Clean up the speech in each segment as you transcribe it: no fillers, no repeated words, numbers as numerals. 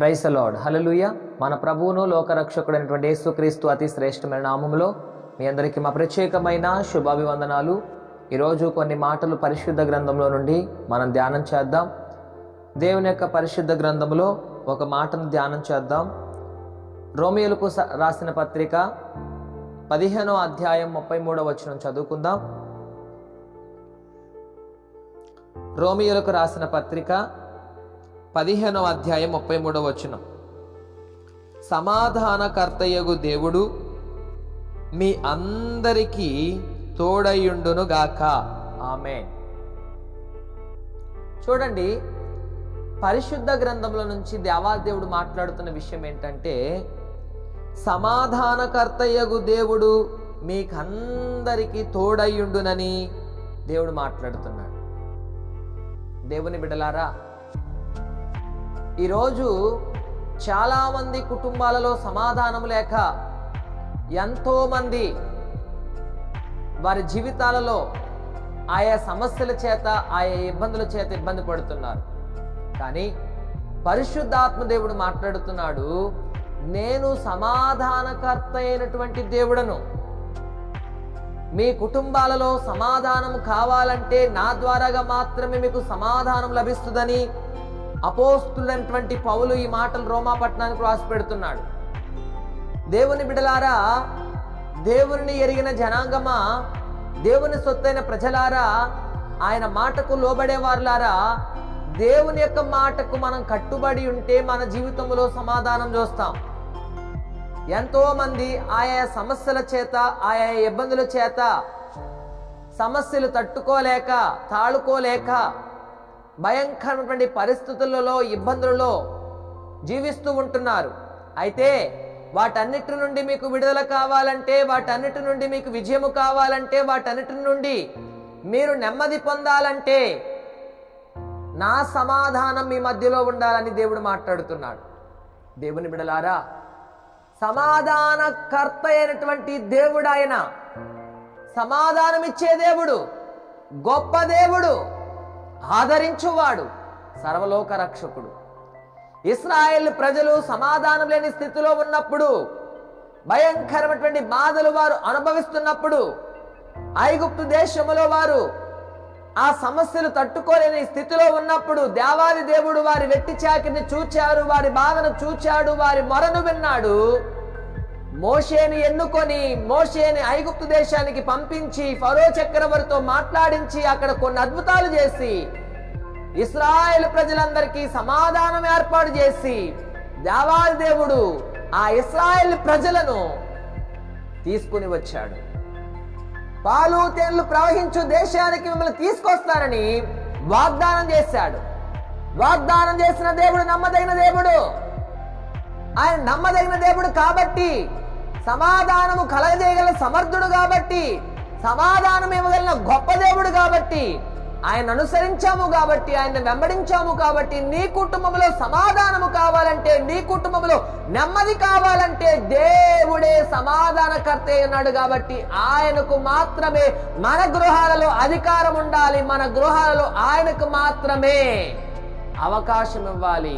Price the lord. హల్లెలూయా. మన ప్రభువును లోకరక్షకుడైనటువంటి యేసుక్రీస్తు అతి శ్రేష్టమైన నామములో మీ అందరికీ మా ప్రత్యేకమైన శుభాభివందనాలు. ఈరోజు కొన్ని మాటలు పరిశుద్ధ గ్రంథంలో నుండి మనం ధ్యానం చేద్దాం. దేవుని యొక్క పరిశుద్ధ గ్రంథంలో ఒక మాటను ధ్యానం చేద్దాం. రోమియోలకు రాసిన పత్రిక 15వ అధ్యాయం 33వ వచనం చదువుకుందాం. రోమియోలకు రాసిన పత్రిక 15వ అధ్యాయం 33వ వచనం. సమాధానకర్తయగు దేవుడు మీ అందరికీ తోడయుండును గాక. ఆమేన్. చూడండి, పరిశుద్ధ గ్రంథంలో నుంచి దేవాదేవుడు మాట్లాడుతున్న విషయం ఏంటంటే, సమాధానకర్తయగు దేవుడు మీకందరికీ తోడయుండునని దేవుడు మాట్లాడుతున్నాడు. దేవుని బిడ్డలారా, ఈరోజు చాలామంది కుటుంబాలలో సమాధానం లేక ఎంతోమంది వారి జీవితాలలో ఆయా సమస్యల చేత, ఆయా ఇబ్బందుల చేత ఇబ్బంది పడుతున్నారు. కానీ పరిశుద్ధాత్మ దేవుడు మాట్లాడుతున్నాడు, నేను సమాధానకర్త అయినటువంటి దేవుడను. మీ కుటుంబాలలో సమాధానం కావాలంటే నా ద్వారాగా మాత్రమే మీకు సమాధానం లభిస్తుందని అపోస్తులైనటువంటి పౌలు ఈ మాటలు రోమా పట్టణానికి రాసి పెడుతున్నాడు. దేవుని బిడలారా, దేవుని ఎరిగిన జనాంగమా, దేవుని సొత్తైన ప్రజలారా, ఆయన మాటకు లోబడేవారులారా, దేవుని యొక్క మాటకు మనం కట్టుబడి ఉంటే మన జీవితంలో సమాధానం చూస్తాం. ఎంతో మంది ఆయా సమస్యల చేత, ఆయా ఇబ్బందుల చేత సమస్యలు తట్టుకోలేక, తాళుకోలేక భయంకరమైనటువంటి పరిస్థితులలో, ఇబ్బందులలో జీవిస్తూ ఉంటున్నారు. అయితే వాటన్నిటి నుండి మీకు విడుదల కావాలంటే, వాటన్నిటి నుండి మీకు విజయము కావాలంటే, వాటన్నిటి నుండి మీరు నెమ్మది పొందాలంటే నా సమాధానం మీ మధ్యలో ఉండాలని దేవుడు మాట్లాడుతున్నాడు. దేవుని బిడలారా, సమాధానకర్త అయినటువంటి దేవుడు ఆయన. సమాధానమిచ్చే దేవుడు, గొప్ప దేవుడు, ఆదరించువాడు, సర్వలోక రక్షకుడు. ఇశ్రాయేల్ ప్రజలు సమాధానం లేని స్థితిలో ఉన్నప్పుడు, భయంకరమైనటువంటి బాధలు వారు అనుభవిస్తున్నప్పుడు, ఐగుప్తు దేశములో వారు ఆ సమస్యలు తట్టుకోలేని స్థితిలో ఉన్నప్పుడు దేవాది దేవుడు వారి వెట్టి చాకిరిని చూచారు, వారి బాధను చూచాడు, వారి మొరను విన్నాడు. మోషేని ఎన్నుకొని మోషేని ఐగుప్తు దేశానికి పంపించి ఫరో చక్రవర్తితో మాట్లాడించి అక్కడ కొన్ని అద్భుతాలు చేసి ఇశ్రాయేలు ప్రజలందరికీ సమాధానం ఏర్పాటు చేసి దేవాది దేవుడు ఆ ఇశ్రాయేలు ప్రజలను తీసుకుని వచ్చాడు. పాలు తేనెలు ప్రవహించు దేశానికి మిమ్మల్ని తీసుకొస్తానని వాగ్దానం చేశాడు. వాగ్దానం చేసిన దేవుడు నమ్మదగిన దేవుడు. ఆయన నమ్మదగిన దేవుడు కాబట్టి, సమాధానము కలగజేయగల సమర్థుడు కాబట్టి, సమాధానం ఇవ్వగలిగిన గొప్ప దేవుడు కాబట్టి, ఆయన అనుసరించాము కాబట్టి, ఆయన వెంబడించాము కాబట్టి, నీ కుటుంబంలో సమాధానము కావాలంటే, నీ కుటుంబంలో నెమ్మది కావాలంటే దేవుడే సమాధానకర్త ఉన్నాడు కాబట్టి ఆయనకు మాత్రమే మన గృహాలలో అధికారం ఉండాలి. మన గృహాలలో ఆయనకు మాత్రమే అవకాశం ఇవ్వాలి.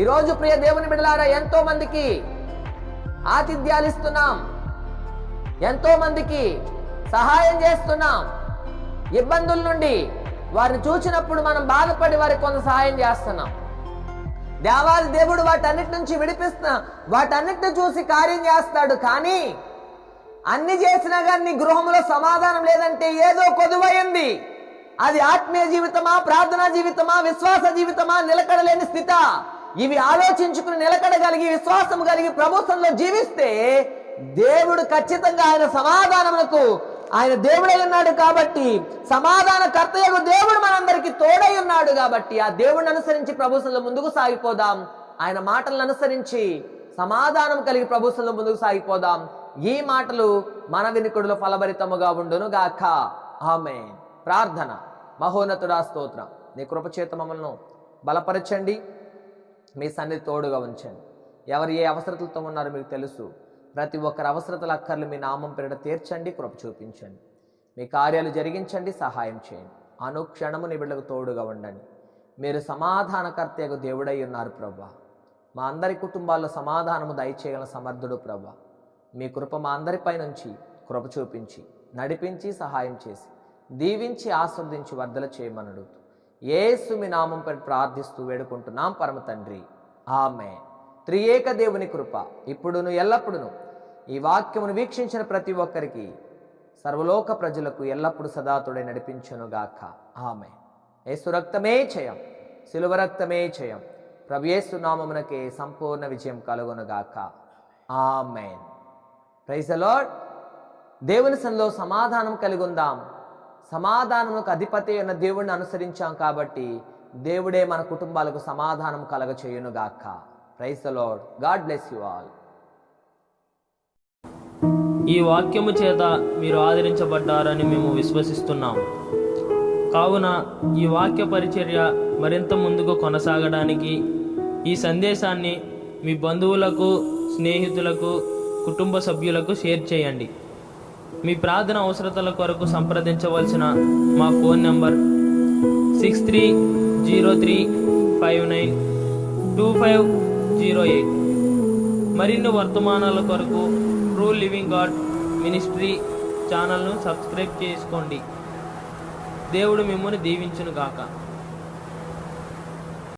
ఈరోజు ప్రియ దేవుని బిడ్డలారా, ఎంతో మందికి ఆతిథ్యాలు ఇస్తున్నాం, ఎంతో మందికి సహాయం చేస్తున్నాం. ఇబ్బందుల నుండి వారిని చూసినప్పుడు మనం బాధపడి వారికి కొంత సహాయం చేస్తున్నాం. దేవాది దేవుడు వాటన్నిటి నుంచి విడిపిస్తున్నా, వాటన్నిటిని చూసి కార్యం చేస్తాడు. కానీ అన్ని చేసినా కానీ నీ గృహంలో సమాధానం లేదంటే ఏదో కొదువైంది. అది ఆత్మీయ జీవితమా, ప్రార్థనా జీవితమా, విశ్వాస జీవితమా, నిలకడలేని స్థితి. ఇవి ఆలోచించుకుని నిలకడగలిగి విశ్వాసం కలిగి ప్రభుత్వంలో జీవిస్తే దేవుడు ఖచ్చితంగా ఆయన సమాధానములకు ఆయన దేవుడై ఉన్నాడు కాబట్టి, సమాధానకర్తయగు దేవుడు మనందరికీ తోడై ఉన్నాడు కాబట్టి ఆ దేవుడిని అనుసరించి ప్రభుత్వంలో ముందుకు సాగిపోదాం. ఆయన మాటలను అనుసరించి సమాధానం కలిగి ప్రభుత్వంలో ముందుకు సాగిపోదాం. ఈ మాటలు మన వినికుడిలో ఫలభరితముగా ఉండును గాక. ఆమేన్. ప్రార్థన. మహోన్నతుడా, స్తోత్రం. నీ కృపచేత మమ్మల్ని బలపరచండి, మీ సన్నిధి తోడుగా ఉంచండి. ఎవరు ఏ అవసరతలతో ఉన్నారో మీకు తెలుసు. ప్రతి ఒక్కరి అవసరతల అక్కర్లు మీ నామం పేరిట తీర్చండి, కృప చూపించండి. మీ కార్యాలు జరిగించండి, సహాయం చేయండి. అనుక్షణము నీ బిడ్డలకు తోడుగా ఉండండి. మీరు సమాధానకర్తయగు దేవుడై ఉన్నారు ప్రభువా. మా అందరి కుటుంబాల్లో సమాధానము దయచేయగల సమర్థుడు ప్రభా. మీ కృప మా అందరిపై నుంచి కృప చూపించి నడిపించి సహాయం చేసి దీవించి ఆస్వాదించి వర్ధల చేయమనడు యేసు మీ నామంపై ప్రార్థిస్తూ వేడుకుంటున్నాం పరమ తండ్రి, ఆమేన్. త్రియేక దేవుని కృప ఇప్పుడును ఎల్లప్పుడును ఈ వాక్యమును వీక్షించిన ప్రతి ఒక్కరికి, సర్వలోక ప్రజలకు ఎల్లప్పుడూ సదాతుడై నడిపించునుగాక, ఆమేన్. యేసు రక్తమే జయం, శిలువ రక్తమే జయం. ప్రభు యేసు నామమునకే సంపూర్ణ విజయం కలుగునుగాక, ఆమేన్. Praise the lord. దేవుని సన్నిధిలో సమాధానం కలిగి ఉందాం. సమాధానములకు అధిపతి అయిన దేవుడిని అనుసరించాం కాబట్టి దేవుడే మన కుటుంబాలకు సమాధానం కలగ చేయునుగాక. Praise the Lord. God bless you all. ఈ వాక్యము చేత మీరు ఆదరించబడ్డారని మేము విశ్వసిస్తున్నాము. కావున ఈ వాక్య పరిచర్య మరింత ముందుకు కొనసాగడానికి ఈ సందేశాన్ని మీ బంధువులకు, స్నేహితులకు, కుటుంబ సభ్యులకు షేర్ చేయండి. మీ ప్రార్థన అవసరతల కొరకు సంప్రదించవలసిన మా ఫోన్ నంబర్ 6303592508. మరిన్ని వర్తమానాల కొరకు ట్రూ లివింగ్ గాడ్ మినిస్ట్రీ ఛానల్ను సబ్స్క్రైబ్ చేసుకోండి. దేవుడు మిమ్మల్ని దీవించునుగాక.